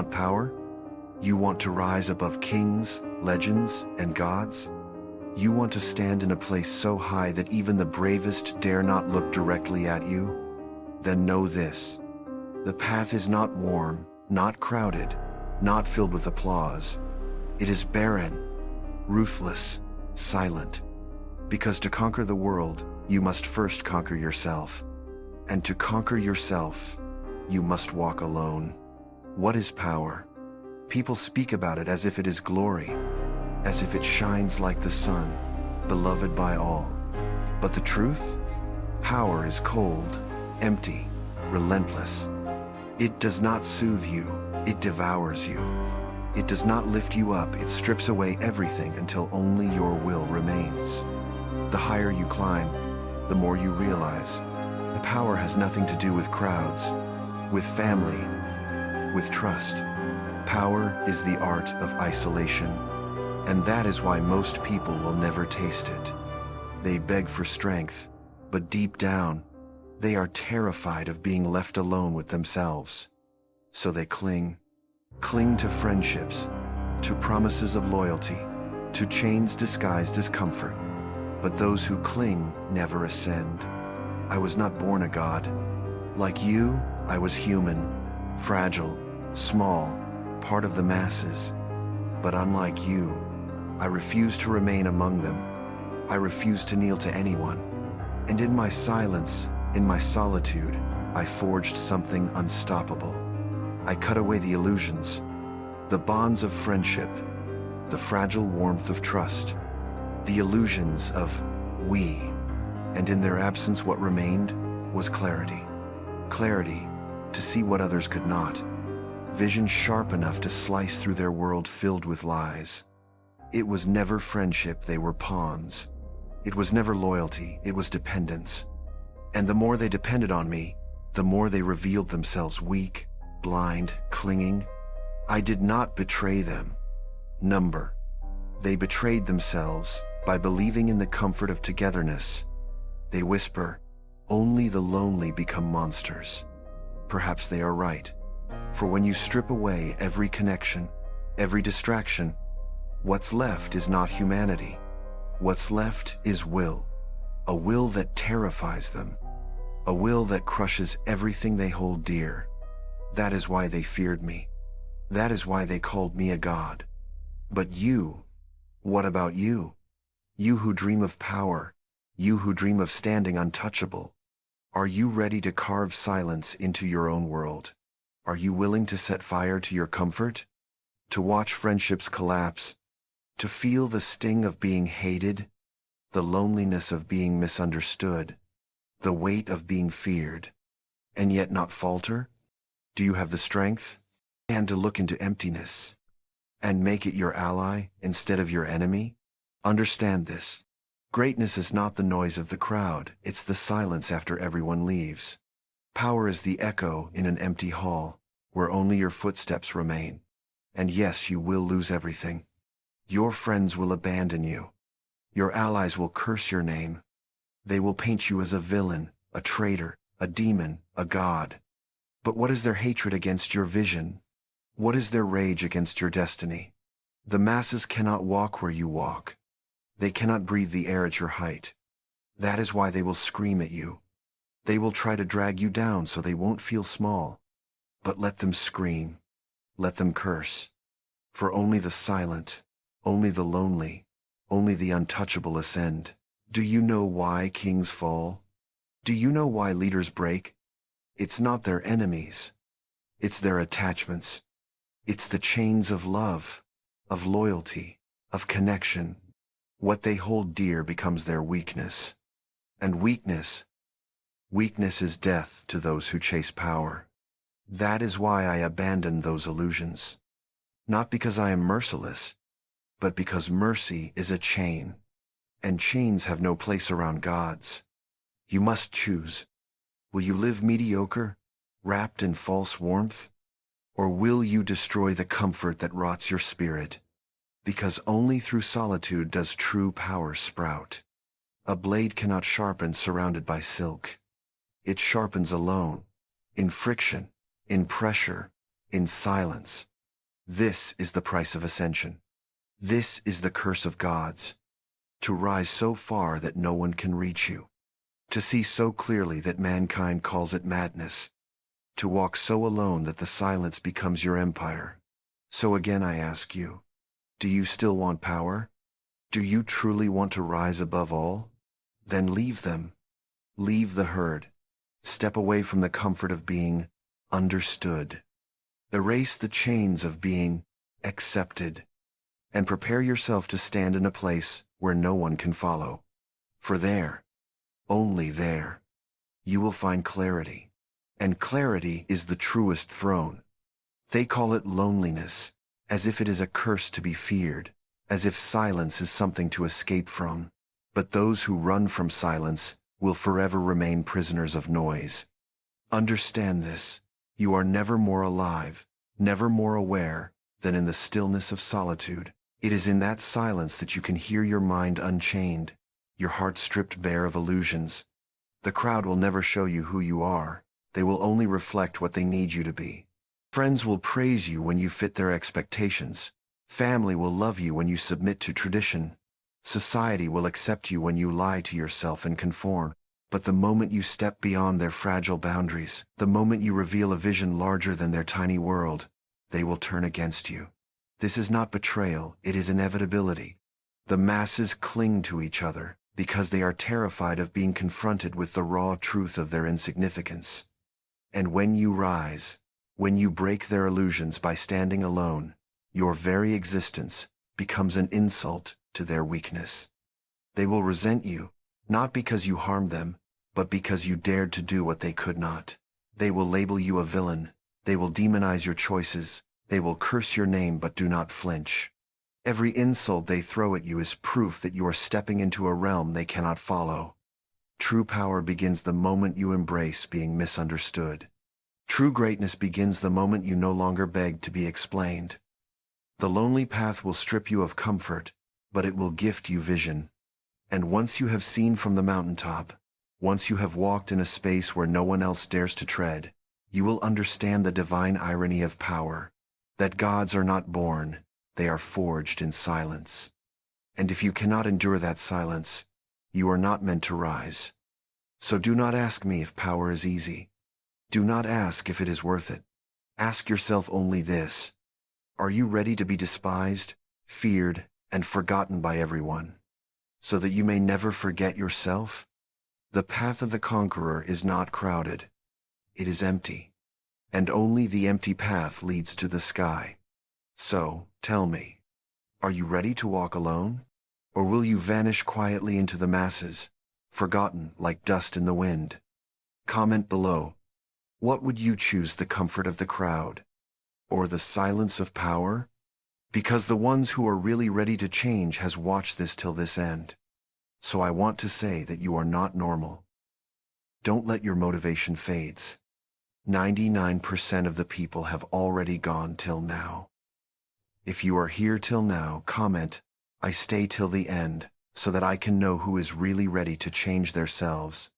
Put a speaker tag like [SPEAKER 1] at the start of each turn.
[SPEAKER 1] want power? You want to rise above kings, legends, and gods? You want to stand in a place so high that even the bravest dare not look directly at you? Then know this. The path is not warm, not crowded, not filled with applause. It is barren, ruthless, silent. Because to conquer the world, you must first conquer yourself. And to conquer yourself, you must walk alone. What is power? People speak about it as if it is glory, as if it shines like the sun, beloved by all. But the truth? Power is cold, empty, relentless. It does not soothe you, it devours you. It does not lift you up, it strips away everything until only your will remains. The higher you climb, the more you realize the power has nothing to do with crowds, with family, with trust. Power is the art of isolation, and that is why most people will never taste it. They beg for strength, but deep down, they are terrified of being left alone with themselves. So they cling to friendships, to promises of loyalty, to chains disguised as comfort. But those who cling never ascend. I was not born a god. Like you, I was human, fragile, small, part of the masses. But unlike you, I refuse to remain among them. I refuse to kneel to anyone. And in my silence, in my solitude, I forged something unstoppable. I cut away the illusions, the bonds of friendship, the fragile warmth of trust, the illusions of we. And in their absence, what remained was clarity. Clarity to see what others could not. Vision sharp enough to slice through their world filled with lies. It was never friendship, they were pawns. It was never loyalty, it was dependence. And the more they depended on me, the more they revealed themselves weak, blind, clinging. I did not betray them. They betrayed themselves by believing in the comfort of togetherness. They whisper, only the lonely become monsters. Perhaps they are right. For when you strip away every connection, every distraction, what's left is not humanity. What's left is will. A will that terrifies them. A will that crushes everything they hold dear. That is why they feared me. That is why they called me a god. But you, what about you? You who dream of power, you who dream of standing untouchable. Are you ready to carve silence into your own world? Are you willing to set fire to your comfort? To watch friendships collapse? To feel the sting of being hated? The loneliness of being misunderstood? The weight of being feared? And yet not falter? Do you have the strength? And to look into emptiness and make it your ally instead of your enemy? Understand this. Greatness is not the noise of the crowd, it's the silence after everyone leaves. Power is the echo in an empty hall, where only your footsteps remain. And yes, you will lose everything. Your friends will abandon you. Your allies will curse your name. They will paint you as a villain, a traitor, a demon, a god. But what is their hatred against your vision? What is their rage against your destiny? The masses cannot walk where you walk. They cannot breathe the air at your height. That is why they will scream at you. They will try to drag you down so they won't feel small. But let them scream. Let them curse. For only the silent, only the lonely, only the untouchable ascend. Do you know why kings fall? Do you know why leaders break? It's not their enemies. It's their attachments. It's the chains of love, of loyalty, of connection. What they hold dear becomes their weakness. And weakness is death to those who chase power. That is why I abandon those illusions. Not because I am merciless, but because mercy is a chain, and chains have no place around gods. You must choose. Will you live mediocre, wrapped in false warmth? Or will you destroy the comfort that rots your spirit? Because only through solitude does true power sprout. A blade cannot sharpen surrounded by silk. It sharpens alone, in friction, in pressure, in silence. This is the price of ascension. This is the curse of gods. To rise so far that no one can reach you. To see so clearly that mankind calls it madness. To walk so alone that the silence becomes your empire. So again I ask you, do you still want power? Do you truly want to rise above all? Then leave them. Leave the herd. Step away from the comfort of being understood. Erase the chains of being accepted. And prepare yourself to stand in a place where no one can follow. For there, only there, you will find clarity. And clarity is the truest throne. They call it loneliness, as if it is a curse to be feared, as if silence is something to escape from. But those who run from silence will forever remain prisoners of noise. Understand this. You are never more alive, never more aware, than in the stillness of solitude. It is in that silence that you can hear your mind unchained, your heart stripped bare of illusions. The crowd will never show you who you are. They will only reflect what they need you to be. Friends will praise you when you fit their expectations. Family will love you when you submit to tradition. Society will accept you when you lie to yourself and conform. But the moment you step beyond their fragile boundaries, the moment you reveal a vision larger than their tiny world, they will turn against you. This is not betrayal, it is inevitability. The masses cling to each other because they are terrified of being confronted with the raw truth of their insignificance. And when you rise, when you break their illusions by standing alone, your very existence becomes an insult to their weakness. They will resent you, not because you harmed them, but because you dared to do what they could not. They will label you a villain. They will demonize your choices. They will curse your name but do not flinch. Every insult they throw at you is proof that you are stepping into a realm they cannot follow. True power begins the moment you embrace being misunderstood. True greatness begins the moment you no longer beg to be explained. The lonely path will strip you of comfort, but it will gift you vision. And once you have seen from the mountaintop, once you have walked in a space where no one else dares to tread, you will understand the divine irony of power, that gods are not born, they are forged in silence. And if you cannot endure that silence, you are not meant to rise. So do not ask me if power is easy. Do not ask if it is worth it. Ask yourself only this: are you ready to be despised, feared, and forgotten by everyone, so that you may never forget yourself? The path of the conqueror is not crowded. It is empty. And only the empty path leads to the sky. So, tell me, are you ready to walk alone? Or will you vanish quietly into the masses, forgotten like dust in the wind? Comment below. What would you choose, the comfort of the crowd, or the silence of power? Because the ones who are really ready to change has watched this till this end. So I want to say that you are not normal. Don't let your motivation fades. 99% of the people have already gone till now. If you are here till now, comment, I stay till the end, so that I can know who is really ready to change themselves.